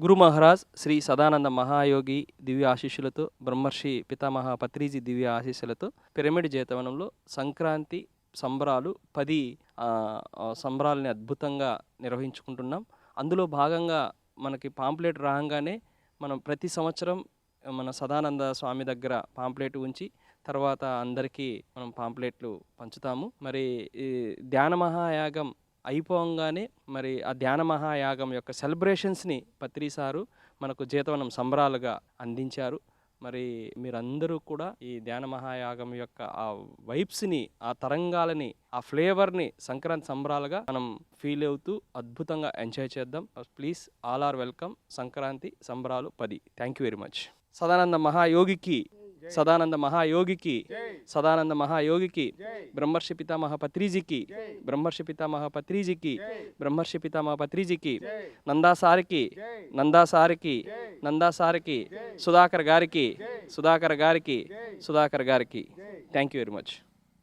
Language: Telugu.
గురు మహారాజ్ శ్రీ సదానంద మహాయోగి దివ్య ఆశీస్సులతో బ్రహ్మర్షి పితామహ పత్రిజీ దివ్య ఆశీస్సులతో పిరమిడ్ జీతవనంలో సంక్రాంతి సంబరాలు 10 సంబరాలని అద్భుతంగా నిర్వహించుకుంటున్నాం. అందులో భాగంగా మనకి పాంప్లెట్ రాగానే మనం ప్రతి సంవత్సరం మన సదానంద స్వామి దగ్గర పాంప్లెట్ ఉంచి తర్వాత అందరికీ మనం పాంప్లెట్లు పంచుతాము. మరి ఈ ధ్యాన మహాయాగం అయిపోగానే మరి ఆ ధ్యాన మహాయాగం యొక్క సెలబ్రేషన్స్ని పత్రి సారు మనకు జీతవనం సంబరాలుగా అందించారు. మరి మీరందరూ కూడా ఈ ధ్యాన మహాయాగం యొక్క ఆ వైబ్స్ని, ఆ తరంగాలని, ఆ ఫ్లేవర్ని సంక్రాంతి సంబరాలుగా మనం ఫీల్ అవుతూ అద్భుతంగా ఎంజాయ్ చేద్దాం. Please all are welcome. Sankranti సంబరాలు 10. Thank you very much. Sadananda మహాయోగికి, సదానంద మహాయోగికి, సదానంద మహాయోగికి, బ్రహ్మర్షి పితామహ పత్రిజీకి, బ్రహ్మర్షి పితామహ పత్రిజీకి, బ్రహ్మర్షి పితామహ పత్రిజీకి, నందాసారికి, నందాసారికి, నందాసారికి, సుధాకర్ గారికి, సుధాకర్ గారికి, సుధాకర్ గారికి. Thank you very much.